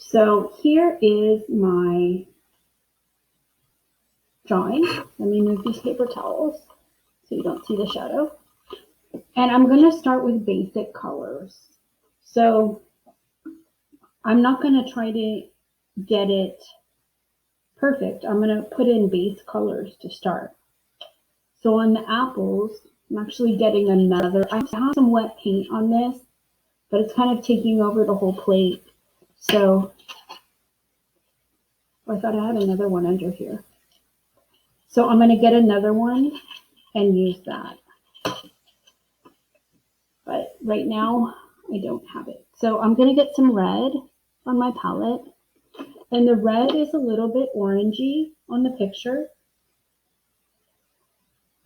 So here is my drawing. Let me move these paper towels so you don't see the shadow. And I'm going to start with basic colors. So I'm not going to try to get it perfect. I'm going to put in base colors to start. So on the apples, I'm actually getting another, I have some wet paint on this, but it's kind of taking over the whole plate. So I thought I had another one under here. So I'm going to get another one and use that. But right now I don't have it. So I'm going to get some red on my palette. And the red is a little bit orangey on the picture.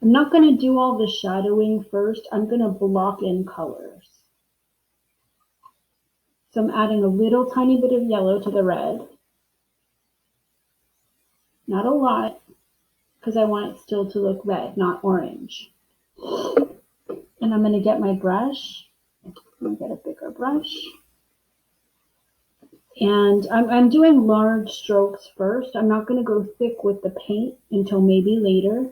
I'm not going to do all the shadowing first. I'm going to block in colors. So I'm adding a little tiny bit of yellow to the red. Not a lot, because I want it still to look red, not orange. And I'm going to get my brush. I'm going to get a bigger brush. And I'm doing large strokes first. I'm not going to go thick with the paint until maybe later.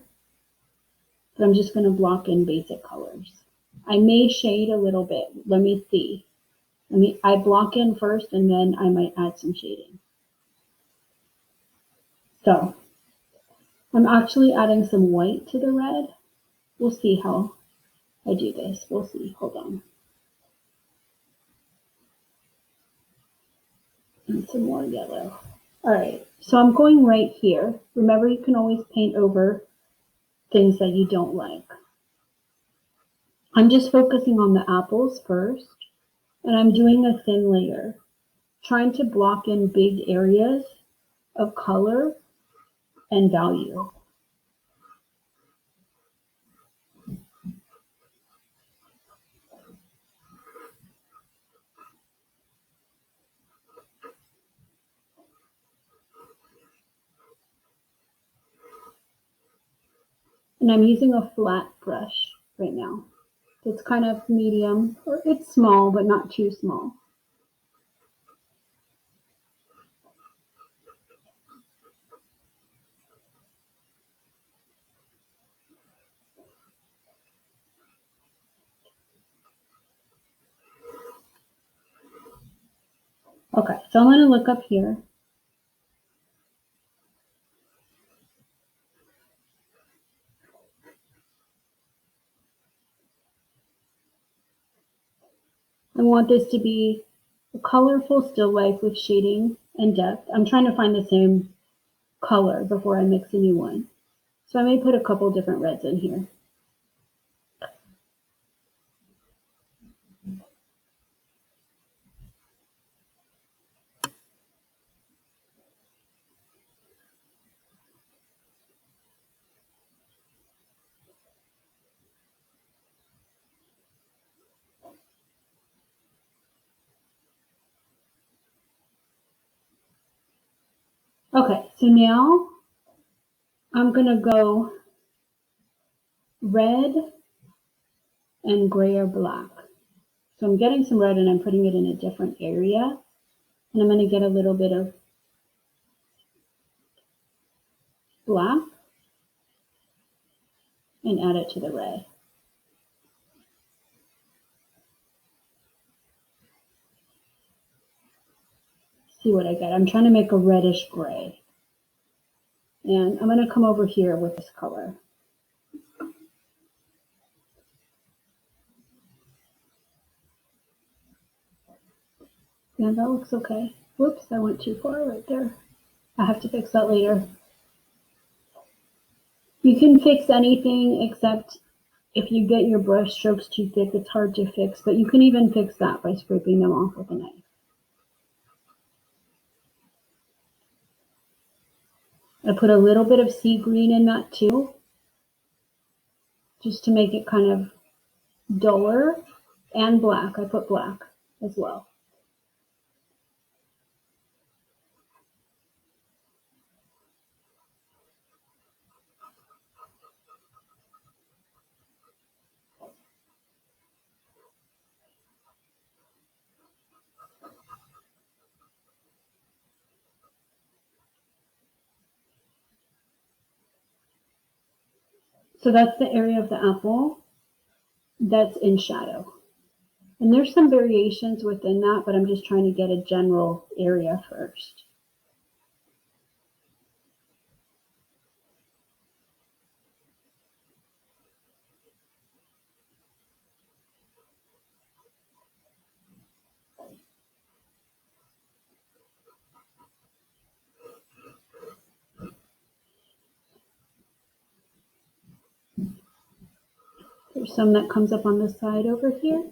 But I'm just going to block in basic colors. I may shade a little bit. Let me see. I block in first and then I might add some shading. So I'm actually adding some white to the red. We'll see how I do this. We'll see. Hold on. And some more yellow. All right. So I'm going right here. Remember, you can always paint over things that you don't like. I'm just focusing on the apples first, and I'm doing a thin layer, trying to block in big areas of color and value. And I'm using a flat brush right now. It's kind of medium, or it's small, but not too small. Okay, so I'm going to look up here. I want this to be a colorful still life with shading and depth. I'm trying to find the same color before I mix a new one. So I may put a couple different reds in here. Okay, so now I'm going to go red and gray or black. So I'm getting some red and I'm putting it in a different area. And I'm going to get a little bit of black and add it to the red. See what I get. I'm trying to make a reddish gray. And I'm going to come over here with this color. Yeah, that looks okay. Whoops, I went too far right there. I have to fix that later. You can fix anything except if you get your brush strokes too thick, it's hard to fix, but you can even fix that by scraping them off with a knife. I put a little bit of sea green in that too, just to make it kind of duller, and black. I put black as well. So that's the area of the apple that's in shadow. And there's some variations within that, but I'm just trying to get a general area first. There's some that comes up on the side over here.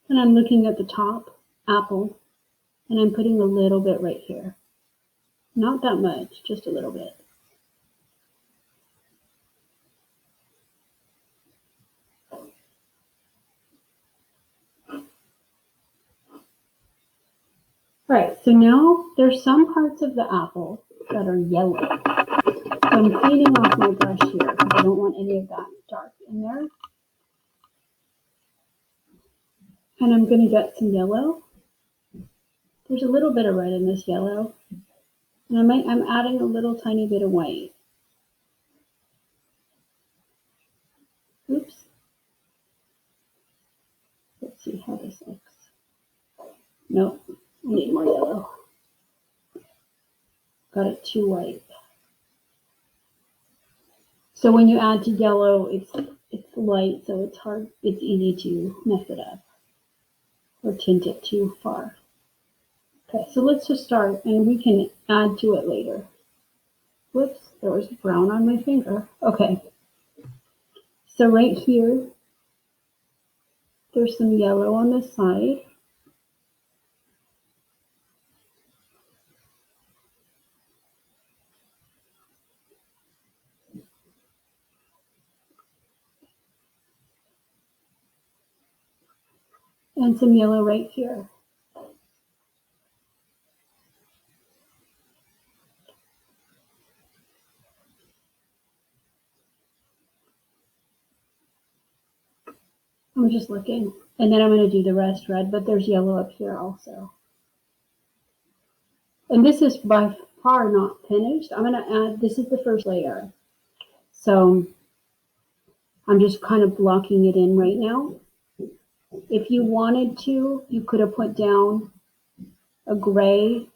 And I'm looking at the top apple, and I'm putting a little bit right here. Not that much, just a little bit. All right, so now there's some parts of the apple that are yellow. So I'm cleaning off my brush here because I don't want any of that dark in there. And I'm going to get some yellow. There's a little bit of red in this yellow. And I'm adding a little tiny bit of white. Oops. Let's see how this looks. Nope, I need more yellow. Got it too white. So when you add to yellow, it's light, so it's hard, it's easy to mess it up or tint it too far. Okay, so let's just start and we can add to it later. Whoops, there was brown on my finger. Okay, so right here, there's some yellow on the side. And some yellow right here. I'm just looking. And then I'm going to do the rest red, but there's yellow up here also. And this is by far not finished. I'm going to add, this is the first layer. So I'm just kind of blocking it in right now. If you wanted to, you could have put down a gray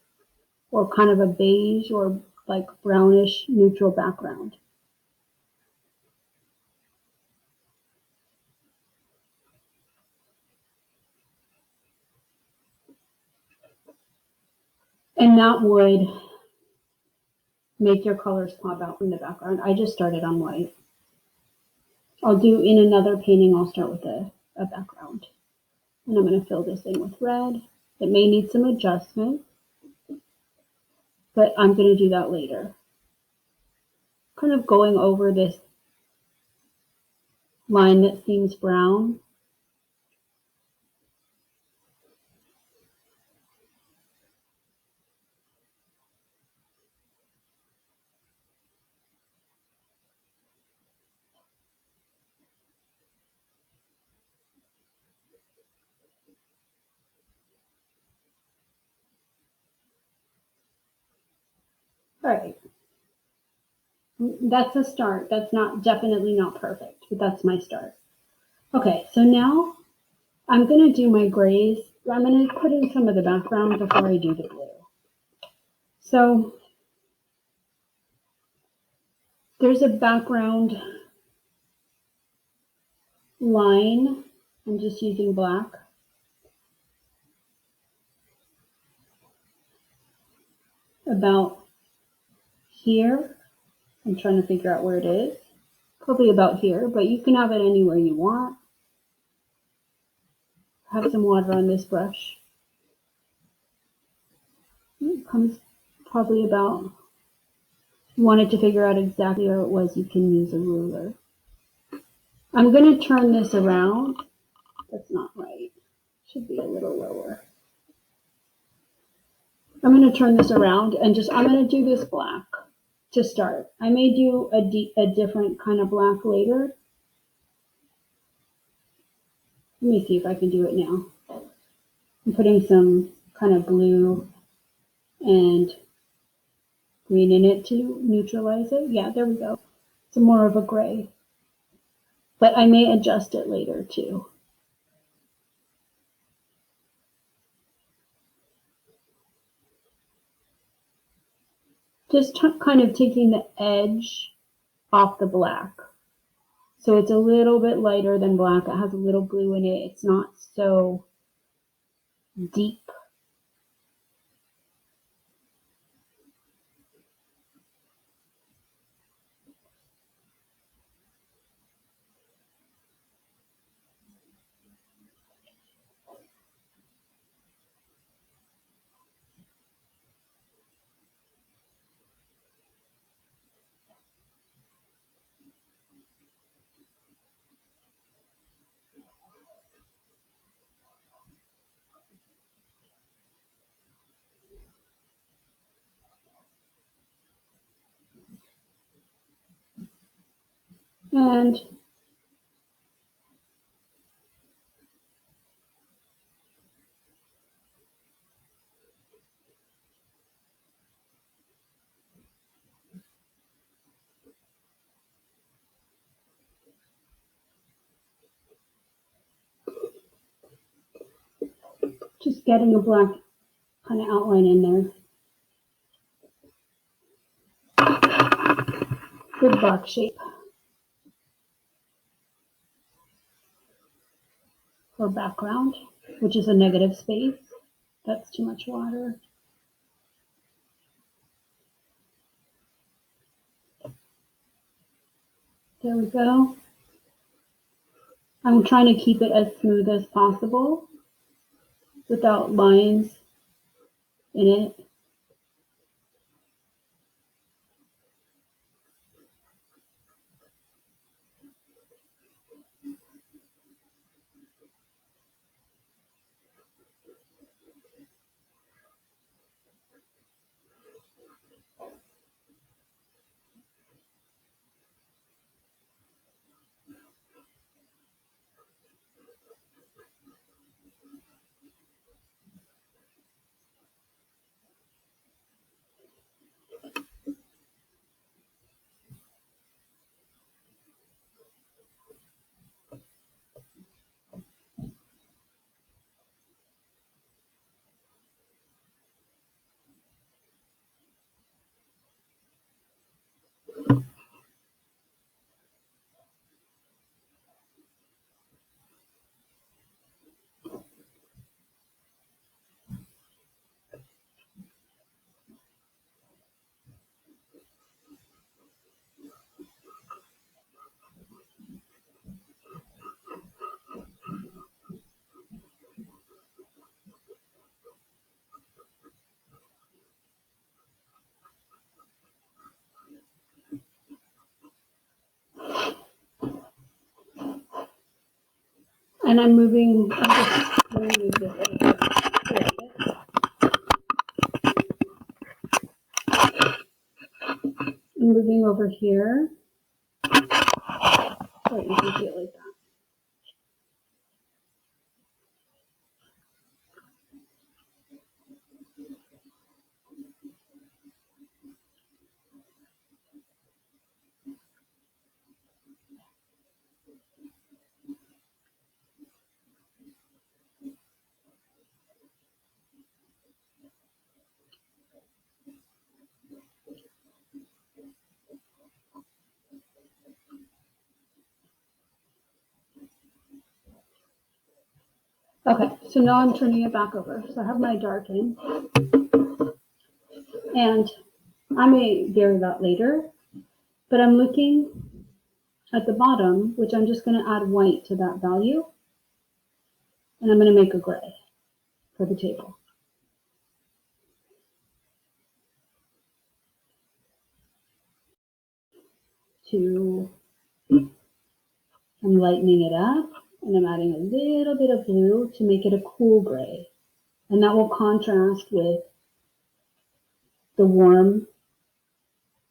or kind of a beige or like brownish neutral background. And that would make your colors pop out from the background. I just started on white. I'll do in another painting, I'll start with a background. And I'm going to fill this in with red. It may need some adjustment, but I'm going to do that later. Kind of going over this line that seems brown. All right. That's a start. That's definitely not perfect, but that's my start. Okay, so now I'm going to do my grays. I'm going to put in some of the background before I do the blue. So there's a background line. I'm just using black. About here. I'm trying to figure out where it is. Probably about here, but you can have it anywhere you want. Have some water on this brush. It comes probably about you wanted to figure out exactly where it was, you can use a ruler. I'm going to turn this around. That's not right. Should be a little lower. I'm going to turn this around and I'm going to do this black to start. I may do a different kind of black later. Let me see if I can do it now. I'm putting some kind of blue and green in it to neutralize it. Yeah, there we go. It's more of a gray. But I may adjust it later too. Just kind of taking the edge off the black. So it's a little bit lighter than black. It has a little blue in it. It's not so deep. And just getting a black kind of outline in there. Good box shape. For background, which is a negative space. That's too much water. There we go. I'm trying to keep it as smooth as possible without lines in it. And I'm moving, let me move this a little bit. I'm moving over here. So you can see it like that. Okay, so now I'm turning it back over. So I have my darken, and I may vary that later, but I'm looking at the bottom, which I'm just going to add white to that value, and I'm going to make a gray for the table. to, I'm lightening it up, and I'm adding a little bit of blue to make it a cool gray. And that will contrast with the warm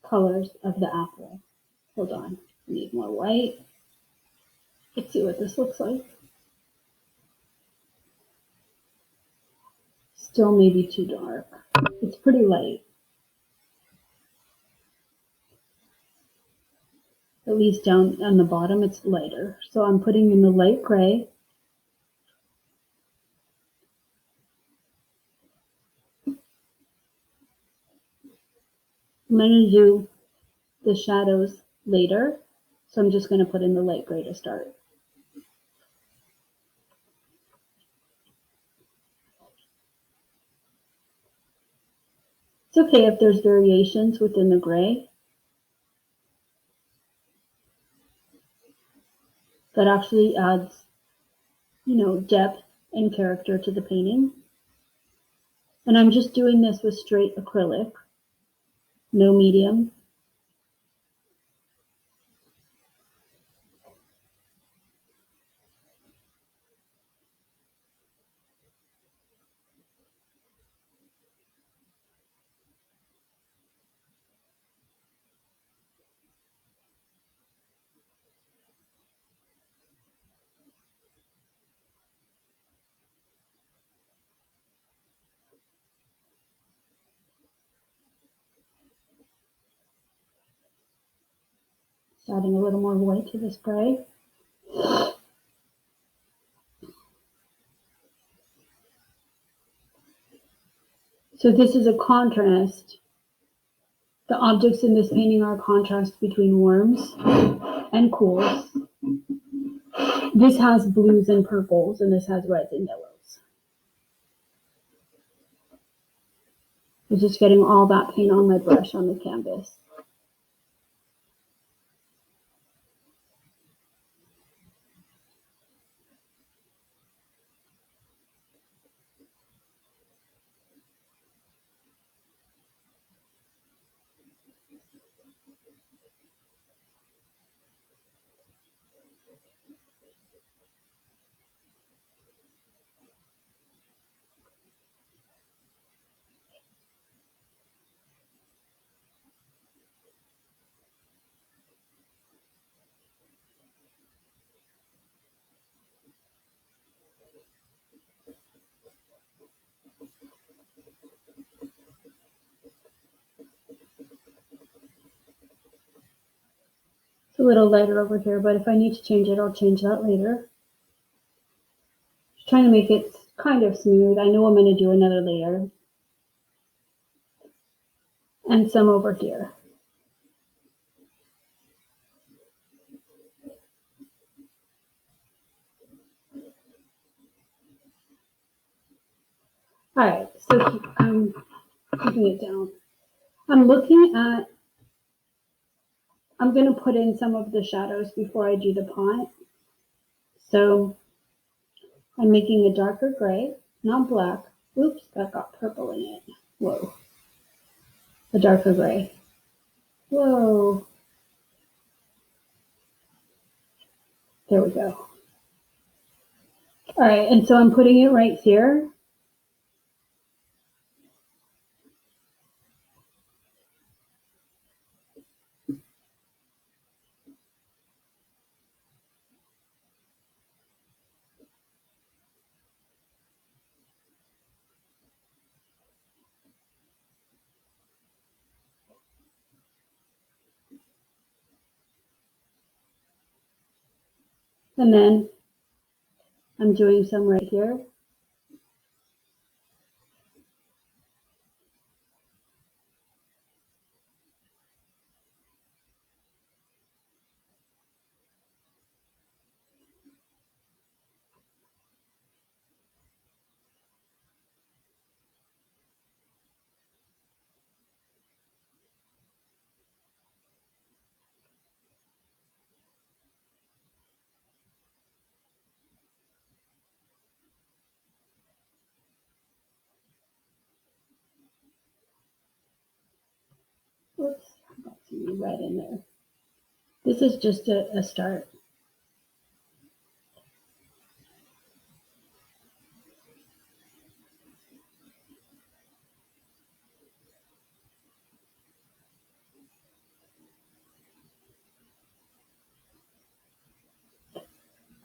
colors of the apple. Hold on, I need more white. Let's see what this looks like. Still maybe too dark. It's pretty light. At least down on the bottom, it's lighter. So I'm putting in the light gray. I'm going to do the shadows later. So I'm just going to put in the light gray to start. It's okay if there's variations within the gray. That actually adds, depth and character to the painting. And I'm just doing this with straight acrylic, no medium. Just adding a little more white to the spray. So this is a contrast. The objects in this painting are a contrast between warms and cools. This has blues and purples, and this has reds and yellows. I'm just getting all that paint on my brush on the canvas. It's a little lighter over here, but if I need to change it, I'll change that later. Just trying to make it kind of smooth. I know I'm going to do another layer. And some over here. All right, so I'm keeping it down. I'm looking at, I'm going to put in some of the shadows before I do the pot. So I'm making a darker gray, not black. Oops, that got purple in it. Whoa. A darker gray. Whoa. There we go. All right, and so I'm putting it right here. And then I'm doing some right here. Oops, I got some red in there. This is just a start.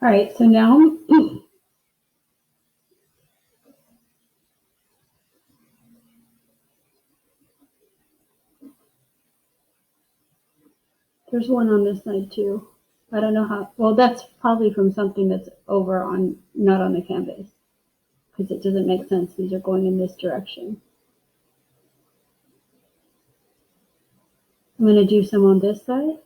All right, so now there's one on this side too. I don't know how, well, that's probably from something that's over on, not on the canvas, because it doesn't make sense. These are going in this direction. I'm going to do some on this side.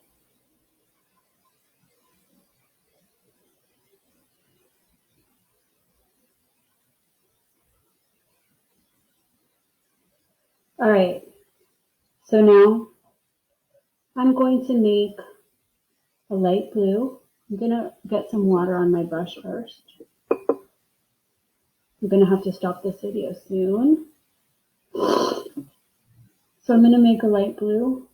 All right, so now I'm going to make a light blue. I'm going to get some water on my brush first. I'm going to have to stop this video soon. So I'm going to make a light blue.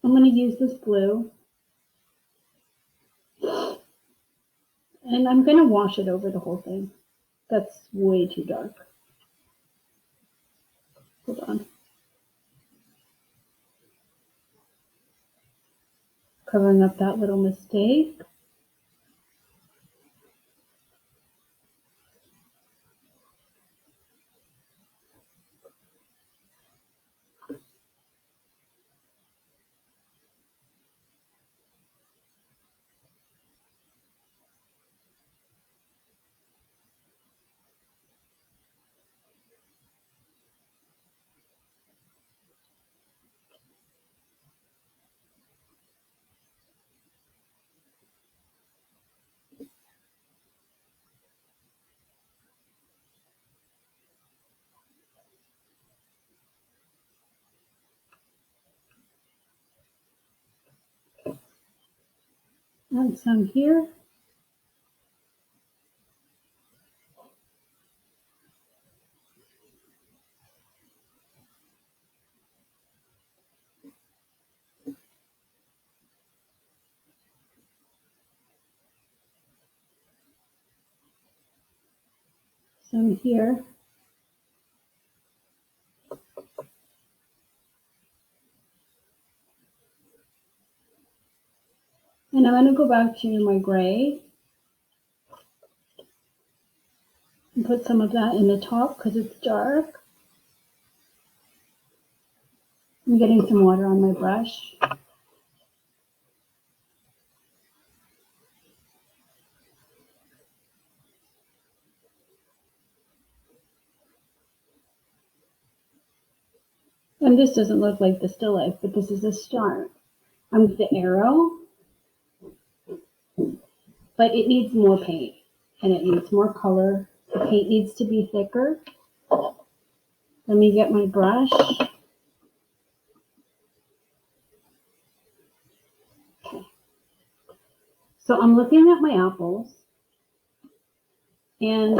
I'm going to use this blue. And I'm going to wash it over the whole thing. That's way too dark. Hold on. Covering up that little mistake. Add some here. Some here. And I'm going to go back to my gray and put some of that in the top because it's dark. I'm getting some water on my brush. And this doesn't look like the still life, but this is a start. I'm with the arrow, but it needs more paint and it needs more color. The paint needs to be thicker. Let me get my brush. Okay. So I'm looking at my apples and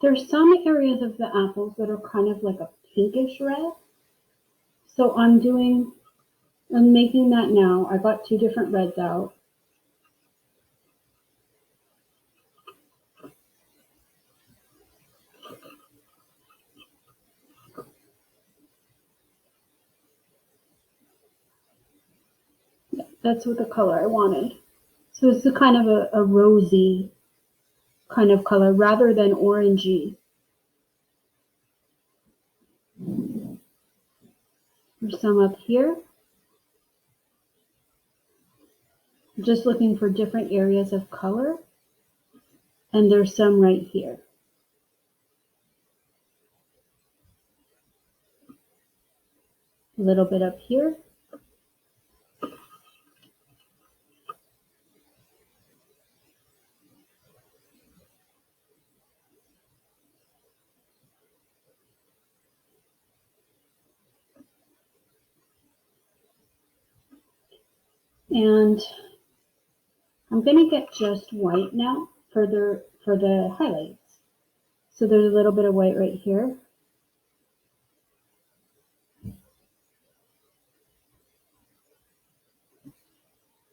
there's some areas of the apples that are kind of like a pinkish red. So I'm making that now. I got two different reds out. Yeah, that's what the color I wanted. So it's a kind of a rosy kind of color rather than orangey. There's some up here. I'm just looking for different areas of color. And there's some right here. A little bit up here. And I'm going to get just white now for the highlights. So there's a little bit of white right here.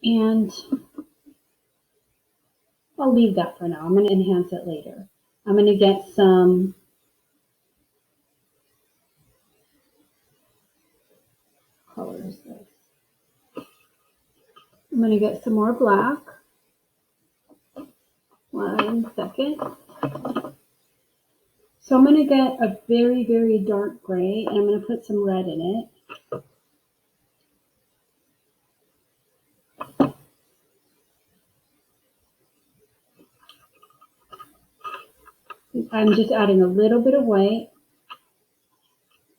And I'll leave that for now. I'm going to enhance it later. I'm going to get some colors. I'm going to get some more black. 1 second. So I'm going to get a very, very dark gray, and I'm going to put some red in it. I'm just adding a little bit of white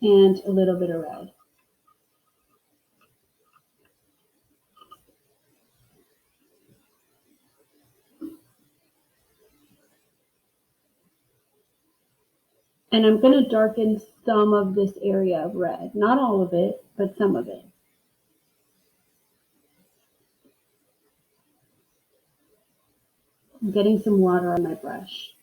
and a little bit of red. And I'm going to darken some of this area of red. Not all of it, but some of it. I'm getting some water on my brush.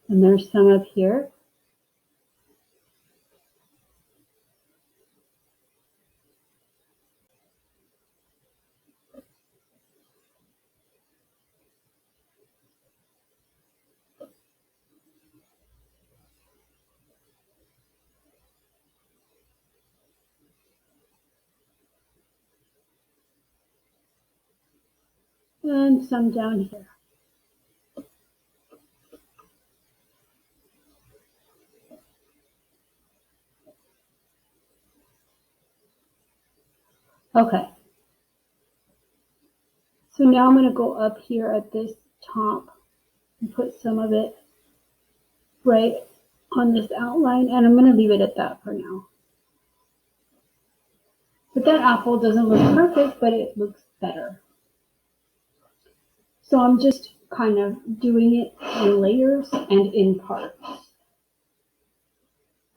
And there's some up here. And some down here. Okay. So now I'm going to go up here at this top and put some of it right on this outline, and I'm going to leave it at that for now. But that apple doesn't look perfect, but it looks better. So I'm just kind of doing it in layers and in parts.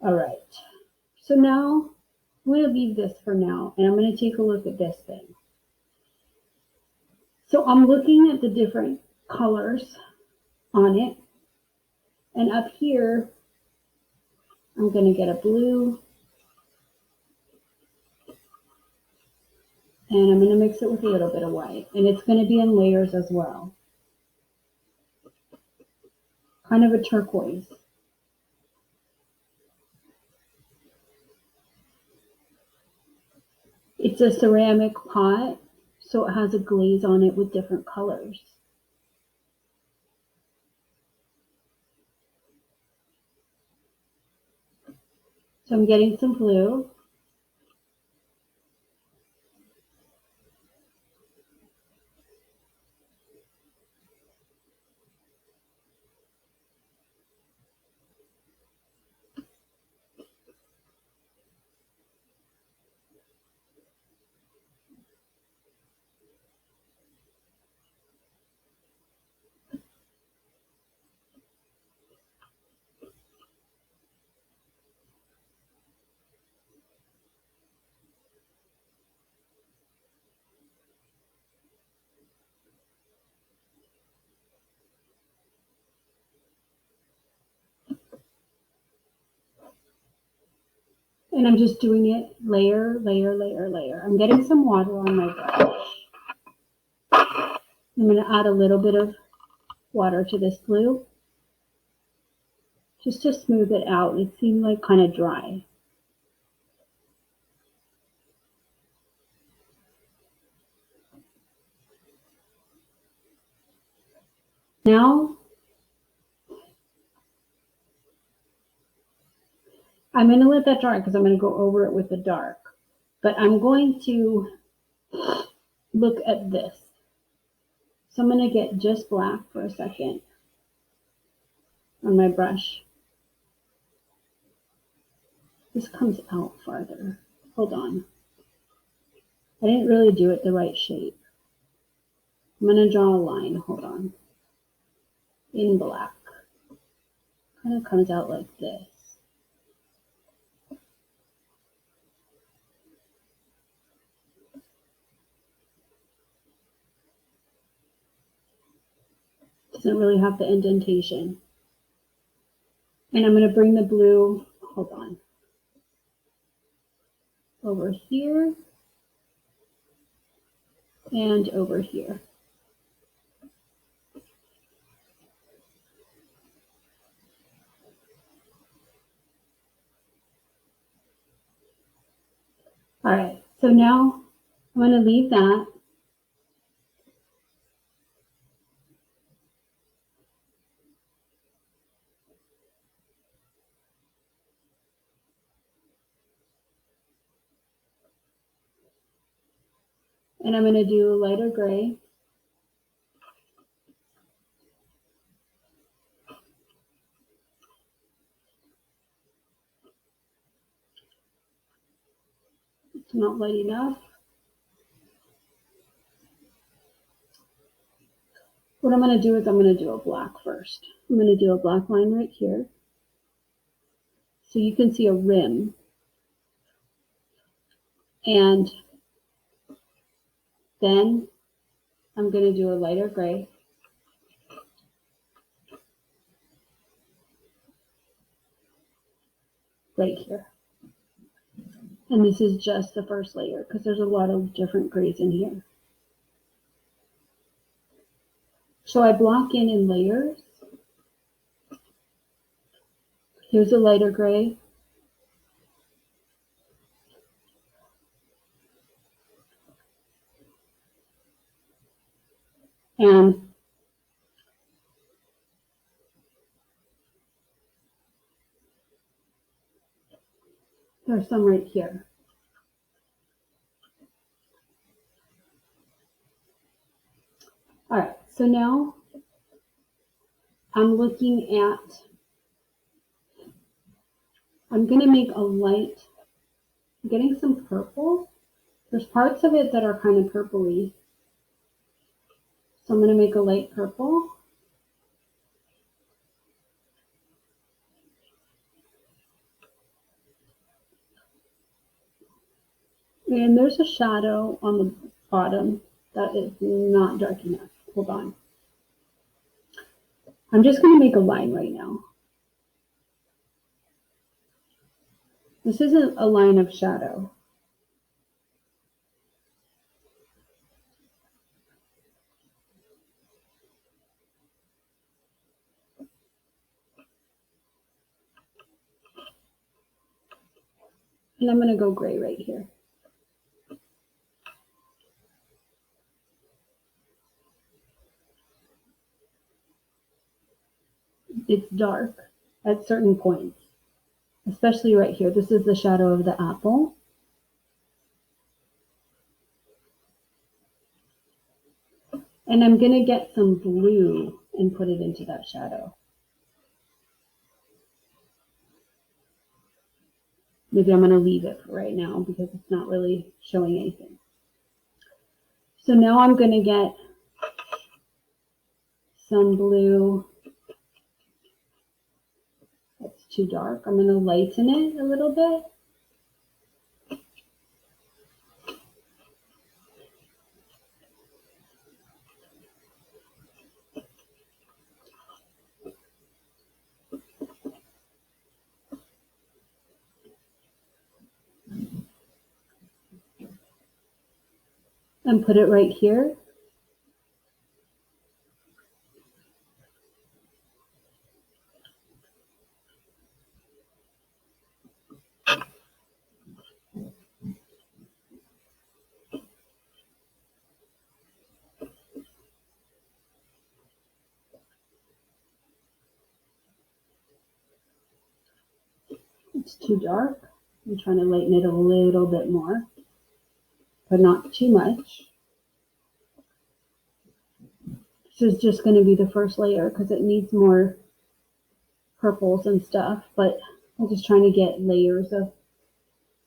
All right. So now I'm going to leave this for now, and I'm going to take a look at this thing. So I'm looking at the different colors on it. And up here, I'm going to get a blue. And I'm going to mix it with a little bit of white. And it's going to be in layers as well. Kind of a turquoise. It's a ceramic pot, so it has a glaze on it with different colors. So I'm getting some blue. And I'm just doing it layer, layer, layer, layer. I'm getting some water on my brush. I'm going to add a little bit of water to this blue, just to smooth it out. It seemed like kind of dry. Now, I'm going to let that dry because I'm going to go over it with the dark. But I'm going to look at this. So I'm going to get just black for a second on my brush. This comes out farther. Hold on. I didn't really do it the right shape. I'm going to draw a line. Hold on. In black. Kind of comes out like this. Doesn't really have the indentation. And I'm going to bring the blue, hold on, over here and over here. All right, so now I'm going to leave that. And I'm going to do a lighter gray. It's not light enough. What I'm going to do is I'm going to do a black first. I'm going to do a black line right here. So you can see a rim. And then I'm going to do a lighter gray. Right here. And this is just the first layer because there's a lot of different grays in here. So I block in layers. Here's a lighter gray. And there's some right here. All right, so now I'm looking at, I'm going to make a light, I'm getting some purple. There's parts of it that are kind of purpley. So I'm going to make a light purple. And there's a shadow on the bottom that is not dark enough. Hold on. I'm just going to make a line right now. This isn't a line of shadow. And I'm going to go gray right here. It's dark at certain points, especially right here. This is the shadow of the apple. And I'm going to get some blue and put it into that shadow. Maybe I'm going to leave it for right now because it's not really showing anything. So now I'm going to get some blue. That's too dark. I'm going to lighten it a little bit. And put it right here. It's too dark. I'm trying to lighten it a little bit more, but not too much. This is just going to be the first layer because it needs more purples and stuff, but I'm just trying to get layers of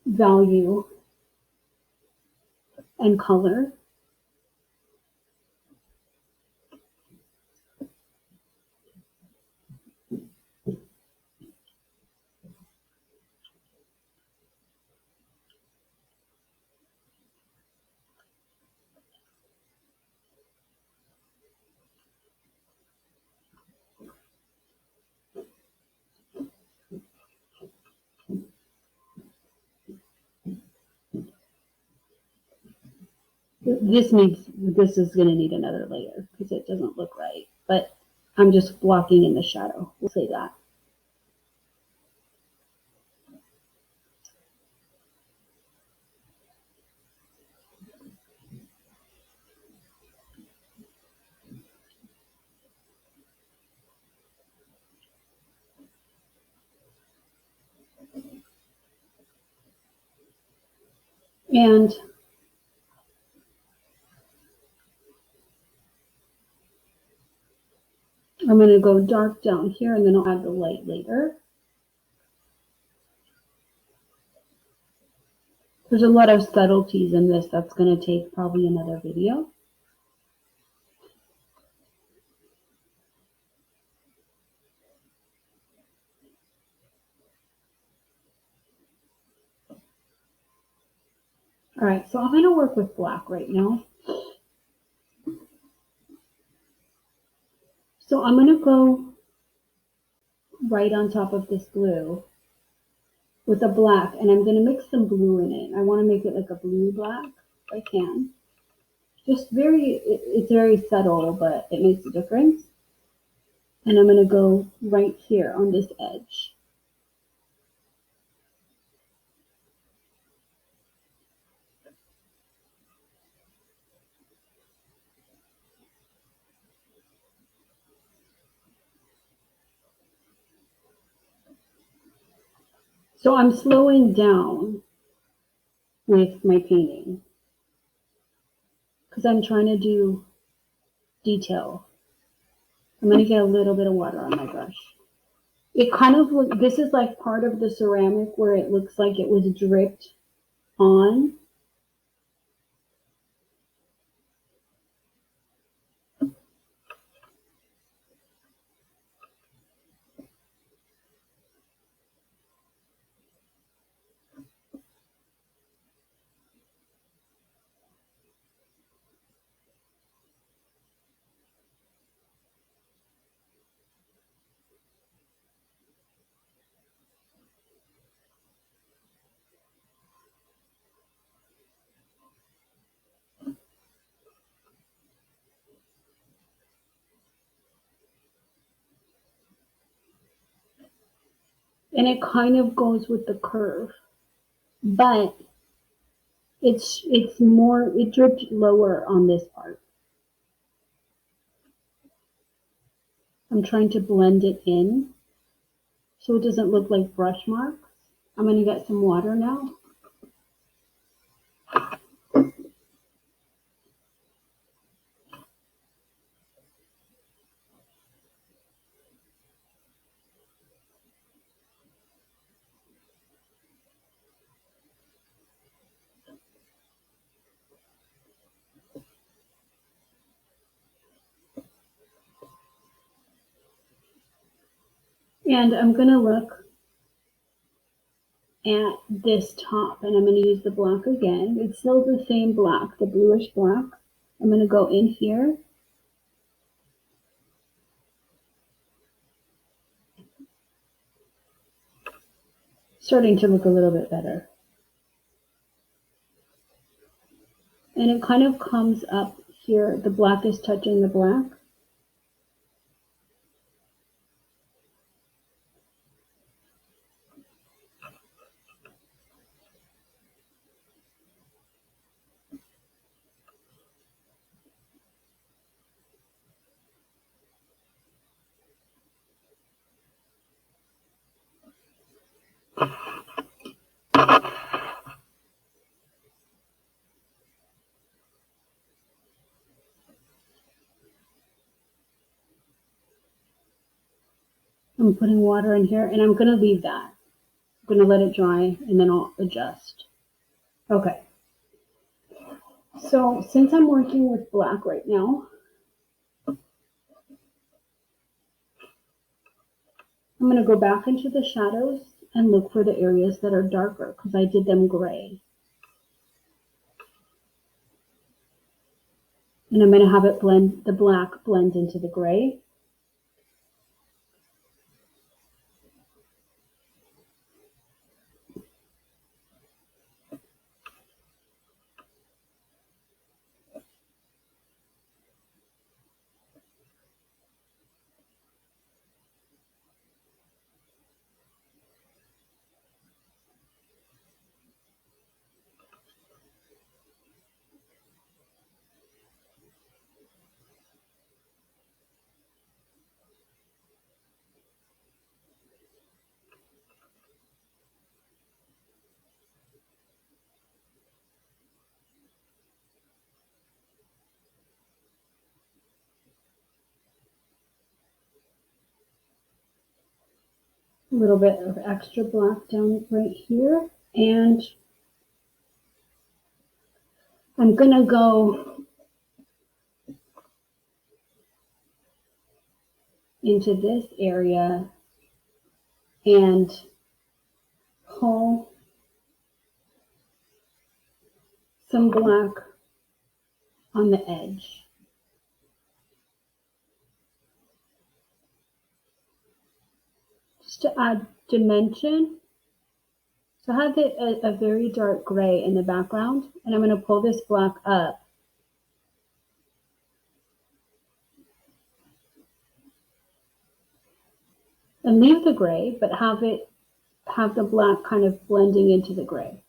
value and color. This is going to need another layer because it doesn't look right, but I'm just blocking in the shadow. We'll say that. And I'm going to go dark down here, and then I'll add the light later. There's a lot of subtleties in this that's going to take probably another video. All right, so I'm going to work with black right now. So I'm going to go right on top of this blue with a black, and I'm going to mix some blue in it. I want to make it like a blue black if I can. Just it's very subtle, but it makes a difference. And I'm going to go right here on this edge. So I'm slowing down with my painting because I'm trying to do detail. I'm going to get a little bit of water on my brush. It kind of this is like part of the ceramic where it looks like it was dripped on. And it kind of goes with the curve, but it's more, it dripped lower on this part. I'm trying to blend it in so it doesn't look like brush marks. I'm going to get some water now. And I'm going to look at this top, and I'm going to use the black again. It's still the same black, the bluish black. I'm going to go in here. Starting to look a little bit better. And it kind of comes up here. The black is touching the black. I'm putting water in here, and I'm going to leave that going to let it dry and then I'll adjust. Okay. So since I'm working with black right now, I'm going to go back into the shadows and look for the areas that are darker because I did them gray. And I'm going to have it blend, the black blend into the gray. A little bit of extra black down right here. And I'm going to go into this area and pull some black on the edge. Just to add dimension. So I have a very dark gray in the background, and I'm going to pull this black up. And leave the gray, but have the black kind of blending into the gray.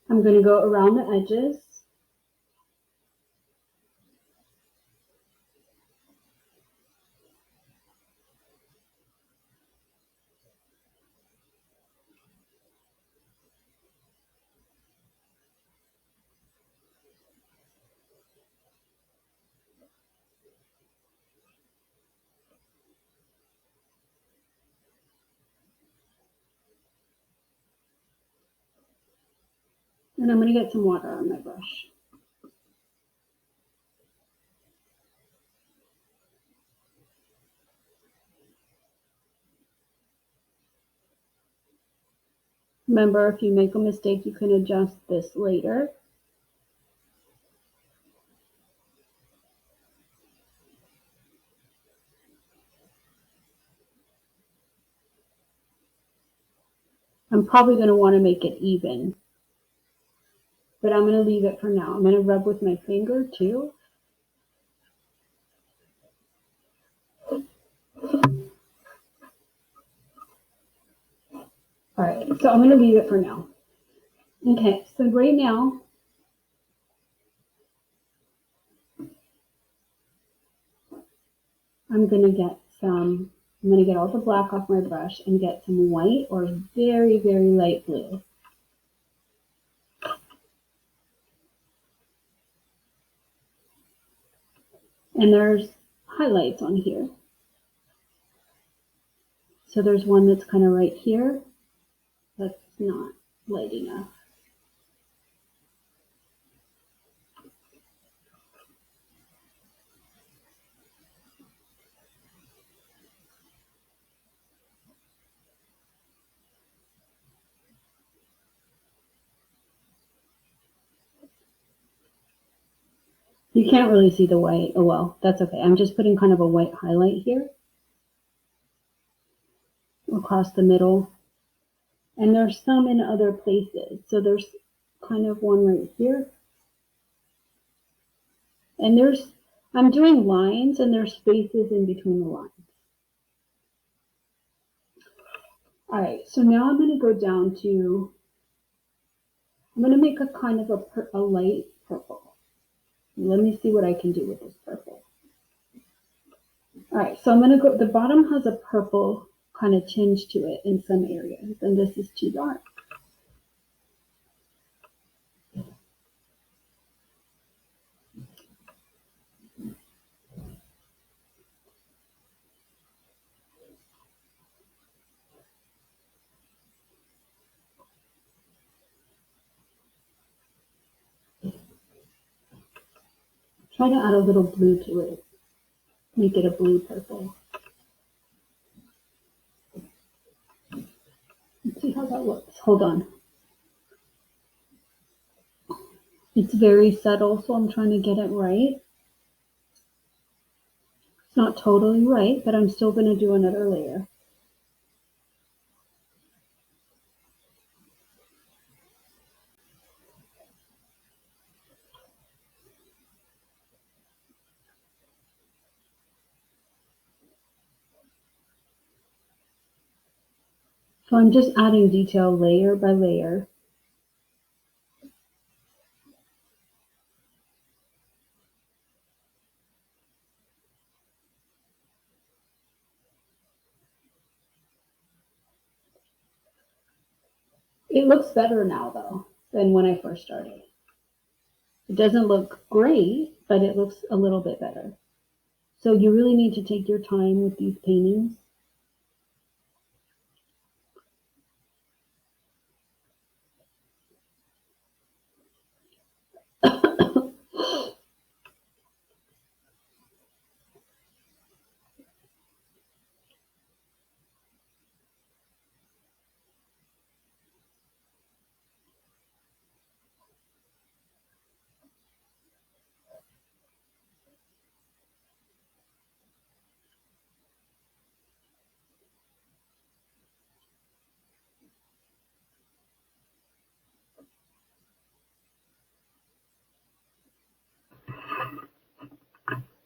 I'm going to go around the edges. And I'm going to get some water on my brush. Remember, if you make a mistake, you can adjust this later. I'm probably going to want to make it even, but I'm going to leave it for now. I'm going to rub with my finger too. All right, so I'm going to leave it for now. Okay, so right now, I'm going to get all the black off my brush and get some white or very, very light blue. And there's highlights on here. So there's one that's kind of right here. That's not light enough. You can't really see the white. Oh well, that's okay. I'm just putting kind of a white highlight here across the middle. And there's some in other places. So there's kind of one right here. And I'm doing lines and there's spaces in between the lines. All right, so now I'm going to go down to, I'm going to make a kind of a light purple. Let me see what I can do with this purple. All right, so I'm going to go, the bottom has a purple kind of tinge to it in some areas, and this is too dark. Try to add a little blue to it. Make it a blue purple. Let's see how that looks. Hold on. It's very subtle, so I'm trying to get it right. It's not totally right, but I'm still going to do another layer. So I'm just adding detail layer by layer. It looks better now, though, than when I first started. It doesn't look great, but it looks a little bit better. So you really need to take your time with these paintings.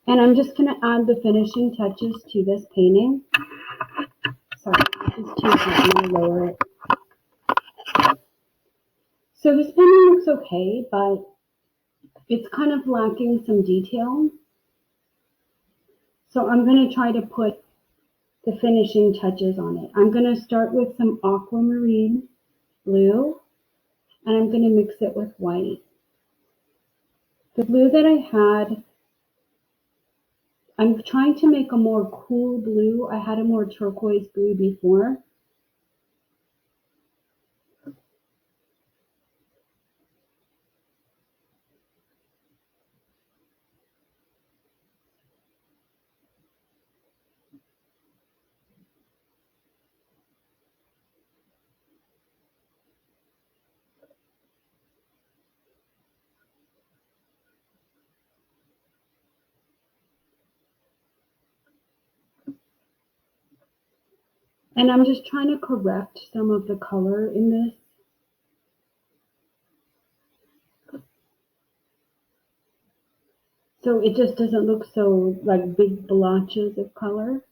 And I'm just going to add the finishing touches to this painting. Sorry, this is too high. I'm going to lower it. So this painting looks okay, but it's kind of lacking some detail. So I'm going to try to put the finishing touches on it. I'm going to start with some aquamarine blue, and I'm going to mix it with white. The blue that I had, I'm trying to make a more cool blue. I had a more turquoise blue before. And I'm just trying to correct some of the color in this. So it just doesn't look so like big blotches of color.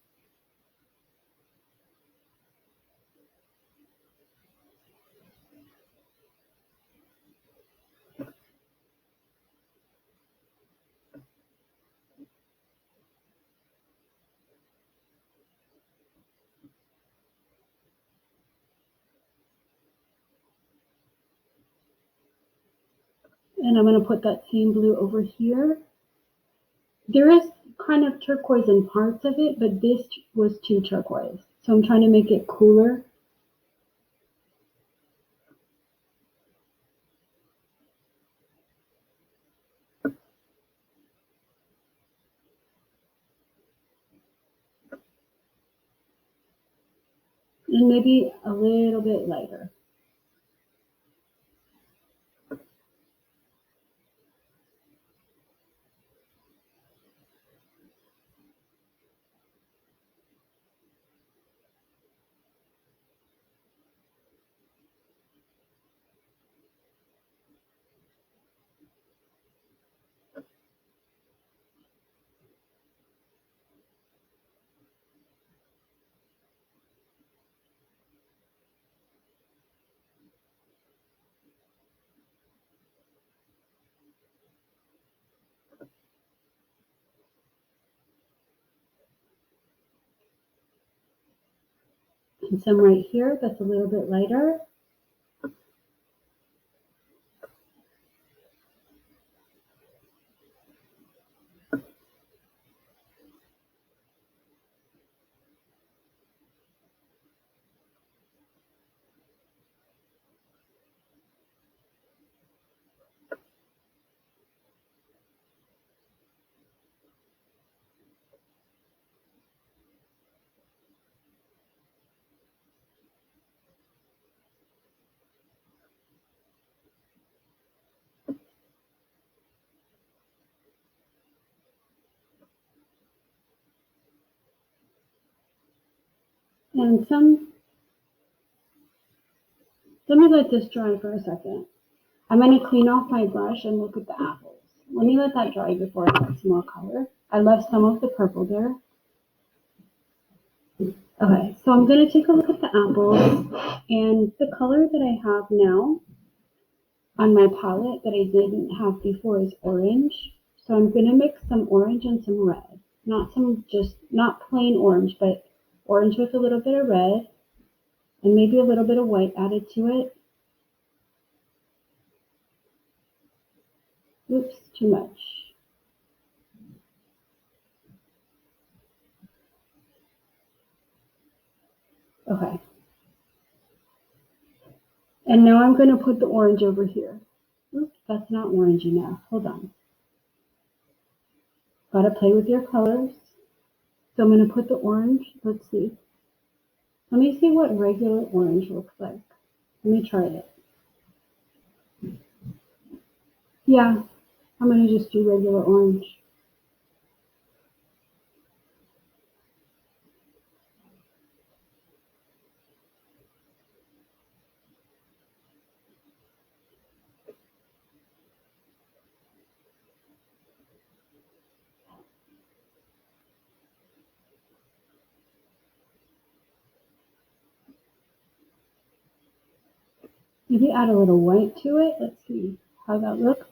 And I'm going to put that same blue over here. There is kind of turquoise in parts of it, but this was too turquoise. So I'm trying to make it cooler. And maybe a little bit lighter. And some right here that's a little bit lighter. And let me let this dry for a second. I'm going to clean off my brush and look at the apples. Let me let that dry before I add some more color. I left some of the purple there. Okay, so I'm going to take a look at the apples, and the color that I have now on my palette that I didn't have before is orange. So I'm going to mix some orange and some red. Not plain orange, but orange with a little bit of red and maybe a little bit of white added to it. Oops, too much. Okay. And now I'm going to put the orange over here. Oops, that's not orange enough. Hold on. Gotta play with your colors. So I'm going to put the orange. Let's see. Let me see what regular orange looks like. Let me try it. Yeah, I'm going to just do regular orange. Maybe add a little white to it. Let's see how that looks.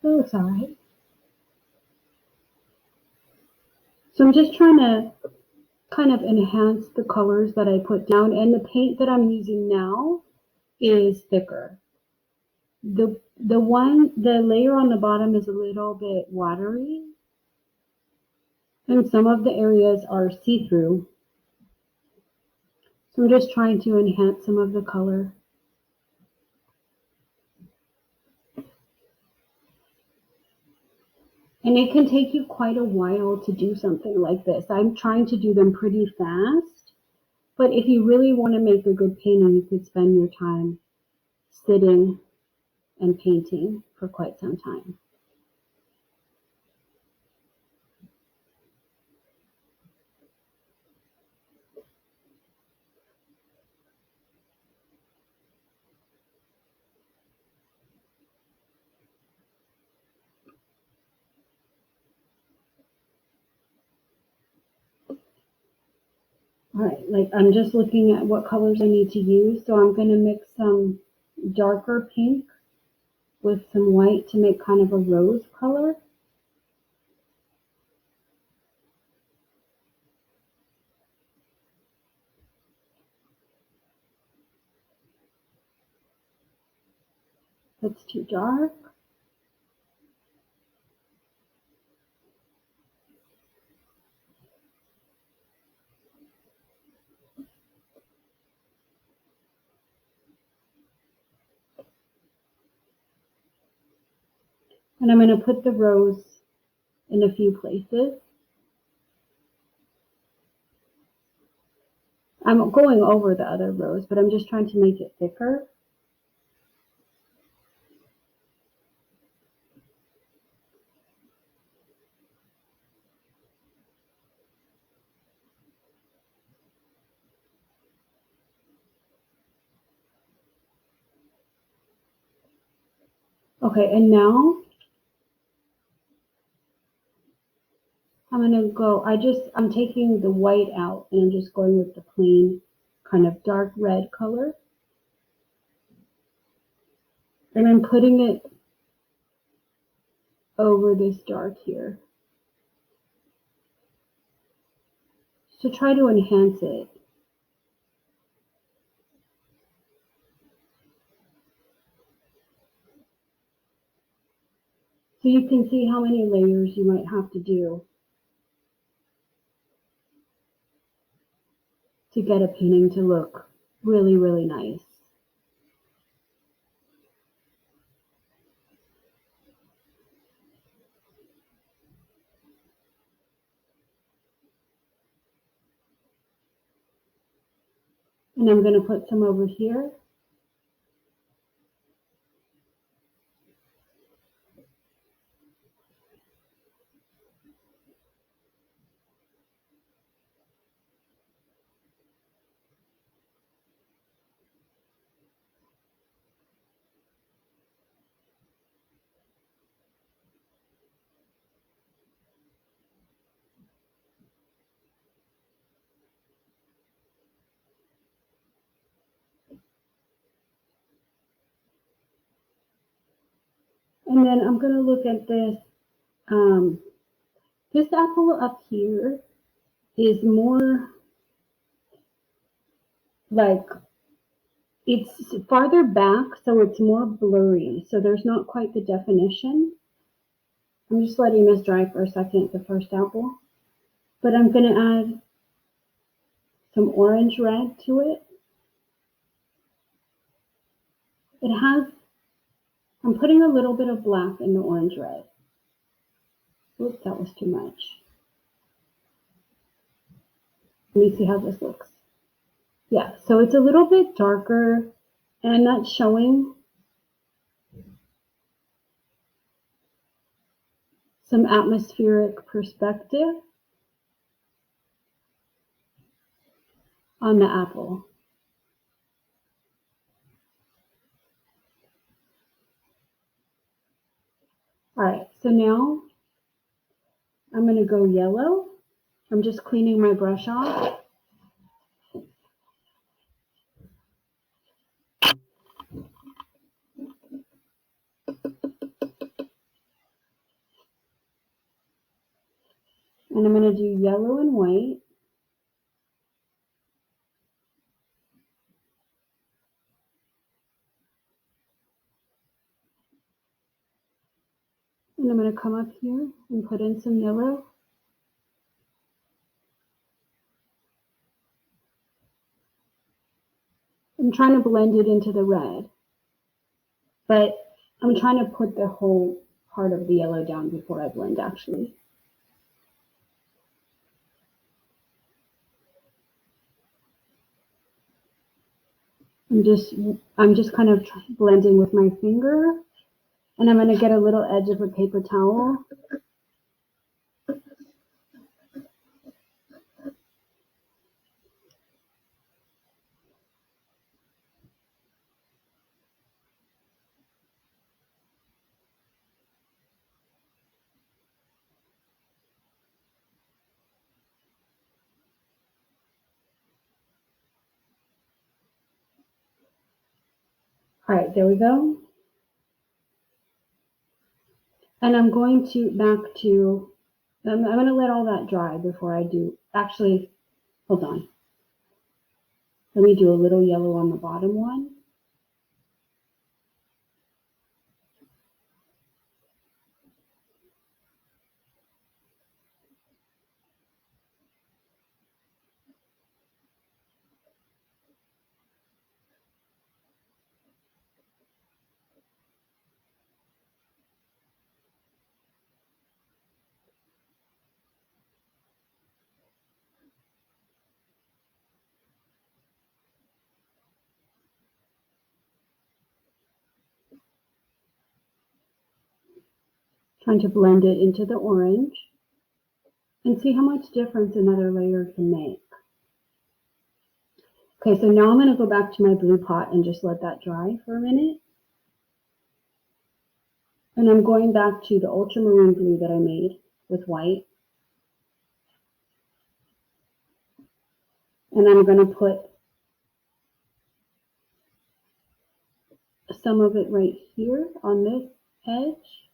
That looks alright. So I'm just trying to kind of enhance the colors that I put down, and the paint that I'm using now is thicker. The layer on the bottom is a little bit watery, and some of the areas are see-through. So I'm just trying to enhance some of the color. And it can take you quite a while to do something like this. I'm trying to do them pretty fast, but if you really want to make a good painting, you could spend your time sitting and painting for quite some time. All right, like I'm just looking at what colors I need to use. So I'm going to mix some darker pink with some white to make kind of a rose color. That's too dark. And I'm going to put the rose in a few places. I'm going over the other rose, but I'm just trying to make it thicker. Okay, and now I'm gonna go, I'm taking the white out and I'm just going with the plain kind of dark red color. And I'm putting it over this dark here. So try to enhance it. So you can see how many layers you might have to do to get a painting to look really, really nice. And I'm going to put some over here. And then I'm going to look at this. This apple up here is more like, it's farther back, so it's more blurry. So there's not quite the definition. I'm just letting this dry for a second, the first apple. But I'm going to add some orange red to it. I'm putting a little bit of black in the orange red. Oops, that was too much. Let me see how this looks. Yeah, so it's a little bit darker, and I'm not showing some atmospheric perspective on the apple. All right, so now I'm going to go yellow. I'm just cleaning my brush off. And I'm going to do yellow and white. And I'm going to come up here and put in some yellow. I'm trying to blend it into the red, but I'm trying to put the whole part of the yellow down before I blend, actually. I'm just kind of blending with my finger, and I'm going to get a little edge of a paper towel. All right, there we go. And I'm going to I'm going to let all that dry before I do, actually, hold on. Let me do a little yellow on the bottom one. Trying to blend it into the orange and see how much difference another layer can make. Okay, so now I'm going to go back to my blue pot and just let that dry for a minute. And I'm going back to the ultramarine blue that I made with white. And I'm going to put some of it right here on this edge.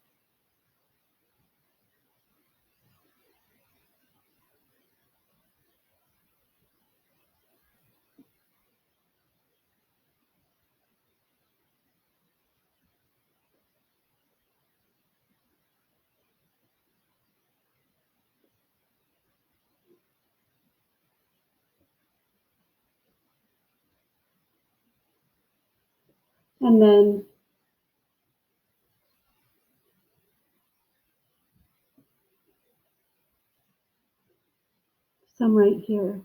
And then some right here.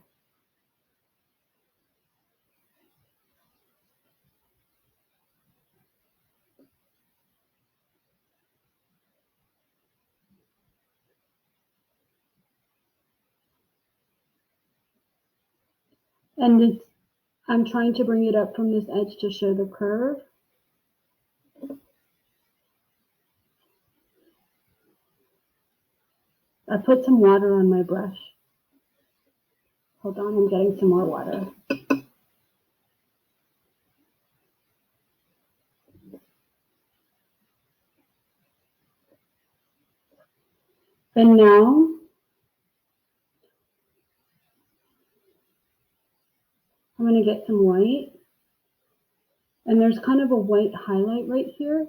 And I'm trying to bring it up from this edge to show the curve. I put some water on my brush. Hold on, I'm getting some more water. And now I'm going to get some white. And there's kind of a white highlight right here.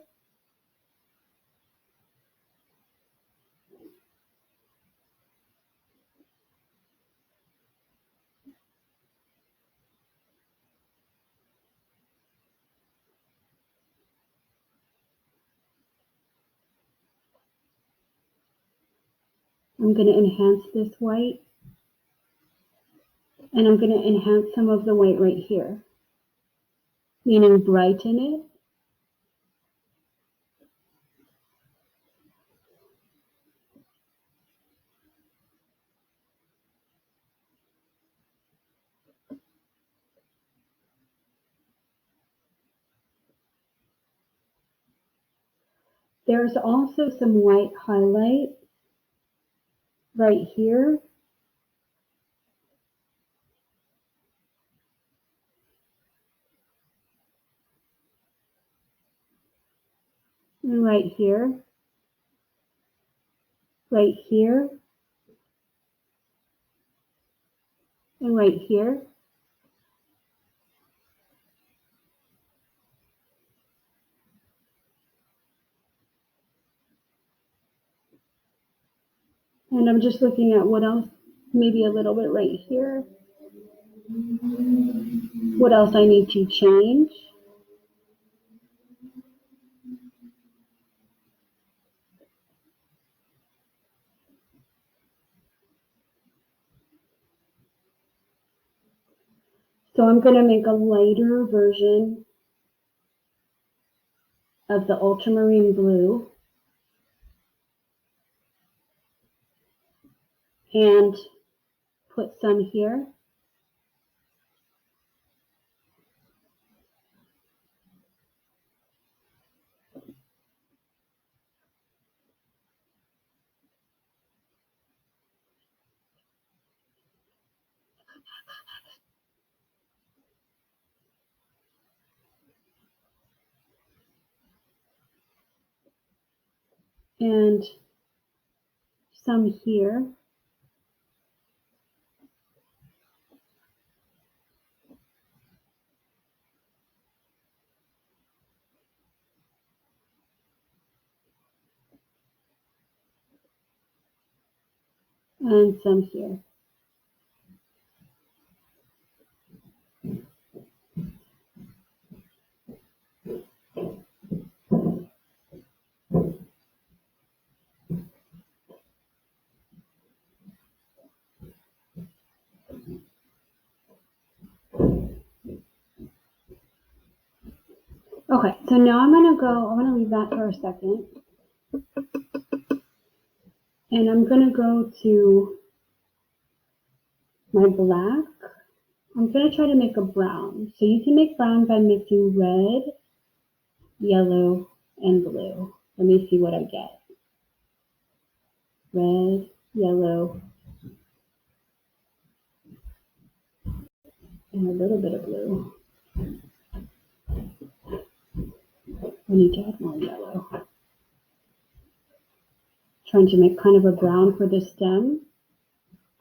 I'm going to enhance this white. And I'm going to enhance some of the white right here, meaning brighten it. There's also some white highlight right here. And right here. Right here. And right here. And I'm just looking at what else, maybe a little bit right here. What else I need to change. So I'm going to make a lighter version of the ultramarine blue. And put some here. And some here. And some here. Okay, so now I'm going to leave that for a second. And I'm going to go to my black. I'm going to try to make a brown. So you can make brown by mixing red, yellow, and blue. Let me see what I get. Red, yellow, and a little bit of blue. I need to add more yellow. Trying to make kind of a brown for the stem.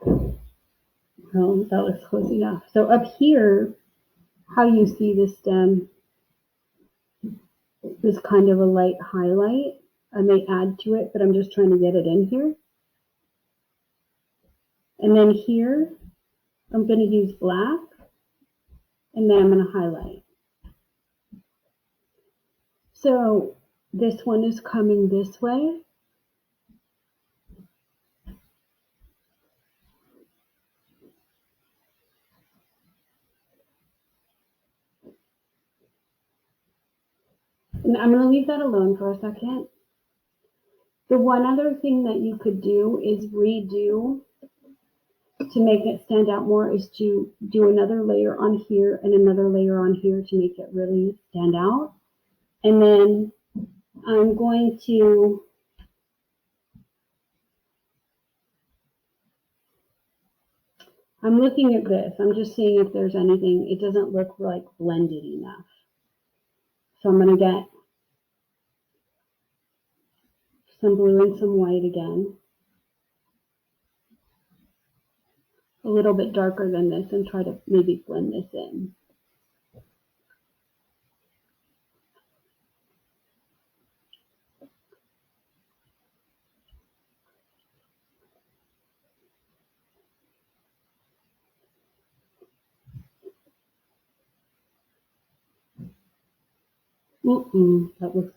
Oh, that looks close enough. So up here, how you see the stem is kind of a light highlight. I may add to it, but I'm just trying to get it in here. And then here, I'm going to use black, and then I'm going to highlight. So this one is coming this way. And I'm going to leave that alone for a second. The one other thing that you could do is redo to make it stand out more is to do another layer on here and another layer on here to make it really stand out. And then I'm going to I'm looking at this. I'm just seeing if there's anything. It doesn't look like blended enough. So I'm going to get some blue and some white again. A little bit darker than this and try to maybe blend this in. That looks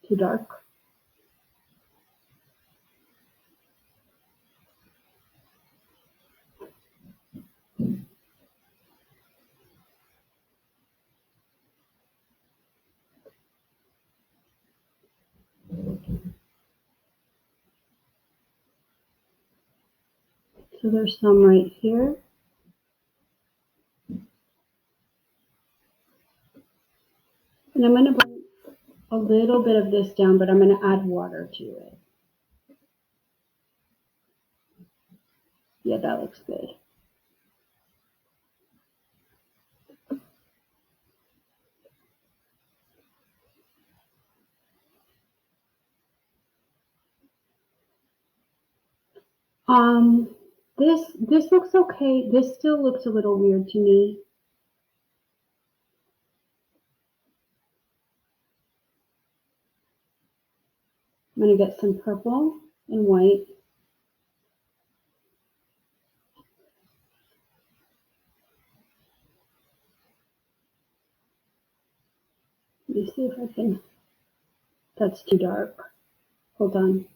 too dark. So there's some right here. And I'm going to bring a little bit of this down, but I'm going to add water to it. Yeah, that looks good. This looks okay. This still looks a little weird to me. I'm going to get some purple and white. Let me see if I can. That's too dark. Hold on.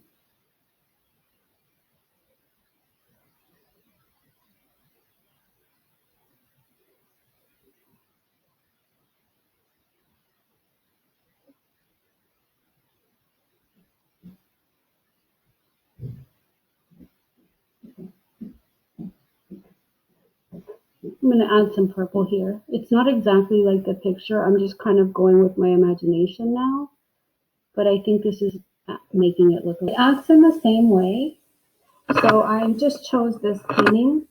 I'm going to add some purple here. It's not exactly like the picture. I'm just kind of going with my imagination now. But I think this is making it look. It acts in the same way. So I just chose this painting.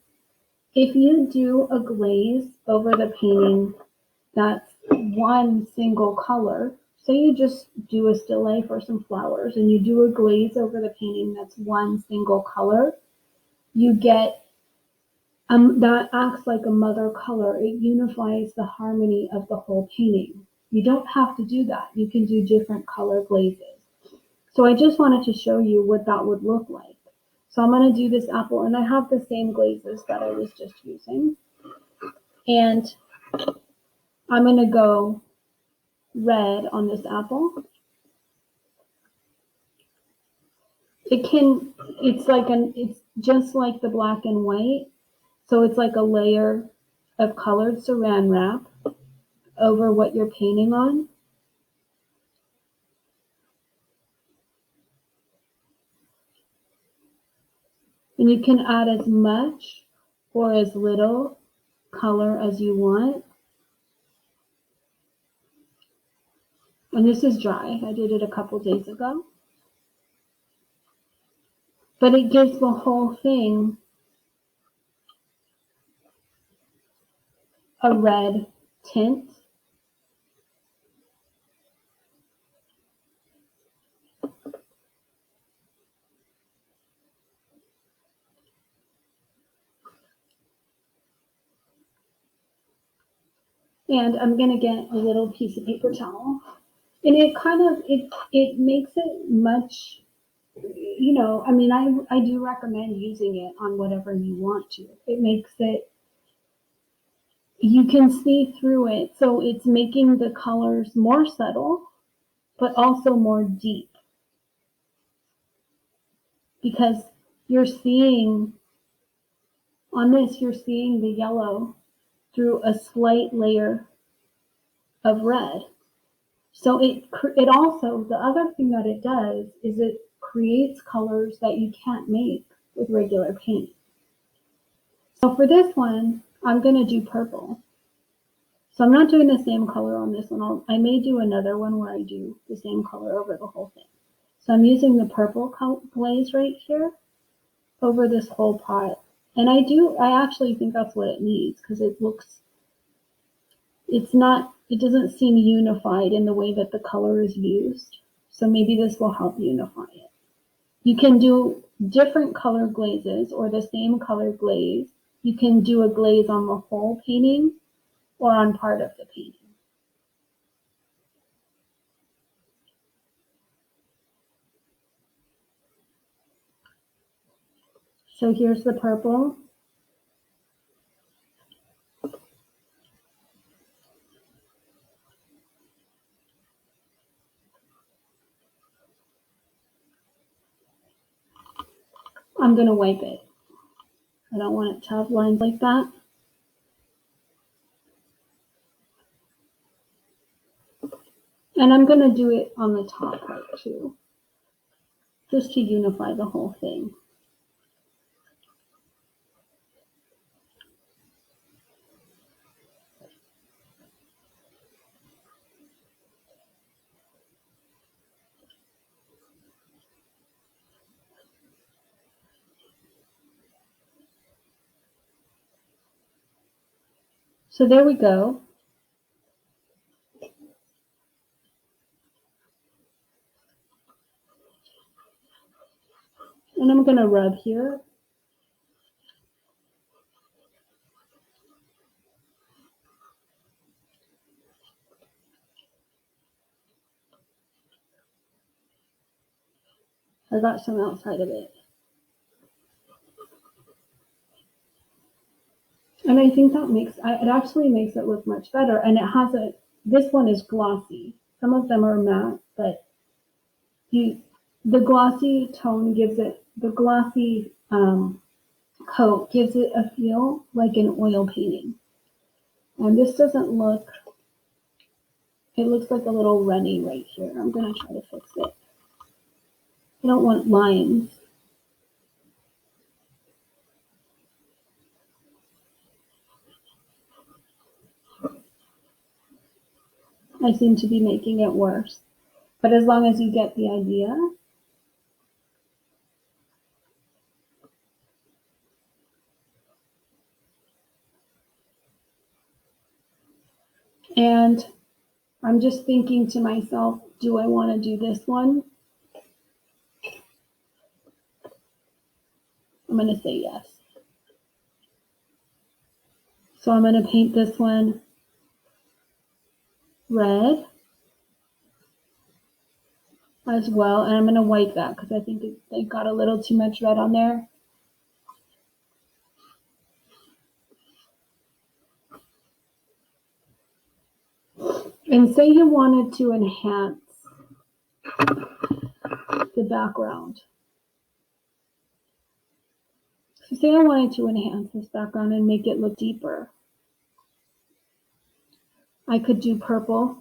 If you do a glaze over the painting that's one single color, so you just do a still life or some flowers and you do a glaze over the painting that's one single color, you get that acts like a mother color. It unifies the harmony of the whole painting. You don't have to do that. You can do different color glazes. So I just wanted to show you what that would look like. So I'm going to do this apple, and I have the same glazes that I was just using. And I'm going to go red on this apple. It's just like the black and white. So it's like a layer of colored saran wrap over what you're painting on. And you can add as much or as little color as you want. And this is dry. I did it a couple days ago. But it gives the whole thing a red tint. And I'm going to get a little piece of paper towel. And it kind of, it makes it much, you know, I mean, I do recommend using it on whatever you want to. It makes it, you can see through it. So it's making the colors more subtle, but also more deep. Because you're seeing, on this, you're seeing the yellow through a slight layer of red. So it also, the other thing that it does is it creates colors that you can't make with regular paint. So for this one, I'm going to do purple. So I'm not doing the same color on this one. I may do another one where I do the same color over the whole thing. So I'm using the purple glaze right here over this whole pot. And I actually think that's what it needs because it doesn't seem unified in the way that the color is used. So maybe this will help unify it. You can do different color glazes or the same color glaze. You can do a glaze on the whole painting or on part of the painting. So here's the purple. I'm going to wipe it. I don't want it to have lines like that. And I'm going to do it on the top part too, just to unify the whole thing. So there we go. And I'm going to rub here. I got some outside of it. And I think that it actually makes it look much better. And this one is glossy. Some of them are matte, but the glossy tone the glossy coat gives it a feel like an oil painting. And this doesn't look, it looks like a little runny right here. I'm going to try to fix it. I don't want lines. I seem to be making it worse. But as long as you get the idea. And I'm just thinking to myself, do I want to do this one? I'm going to say yes. So I'm going to paint this one red as well. And I'm going to wipe that because I think it got a little too much red on there. And say you wanted to enhance the background. So say I wanted to enhance this background and make it look deeper. I could do purple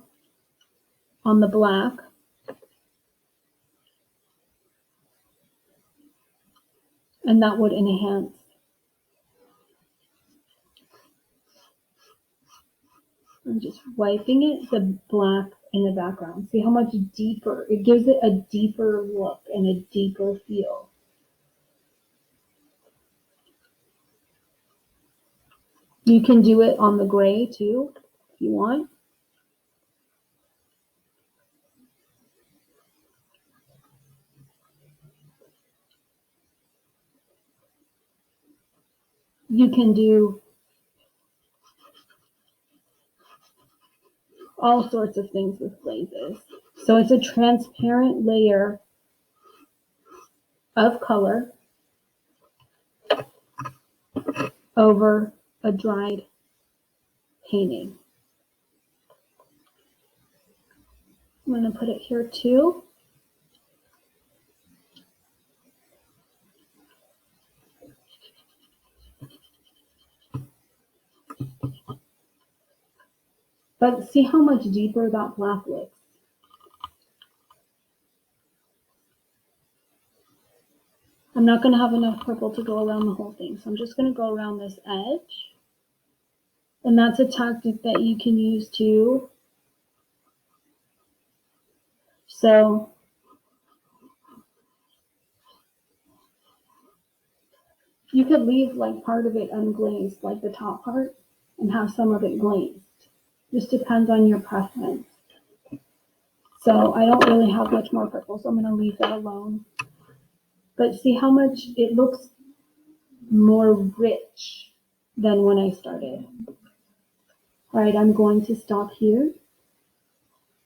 on the black. And that would enhance. I'm just wiping it, the black in the background. See how much deeper, it gives it a deeper look and a deeper feel. You can do it on the gray too, if you want. You can do all sorts of things with glazes. So it's a transparent layer of color over a dried painting. I'm going to put it here too. But see how much deeper that black looks. I'm not going to have enough purple to go around the whole thing, so I'm just going to go around this edge. And that's a tactic that you can use too. So you could leave like part of it unglazed, like the top part, and have some of it glazed. Just depends on your preference. So I don't really have much more purple, so I'm going to leave that alone. But see how much it looks more rich than when I started. All right, I'm going to stop here.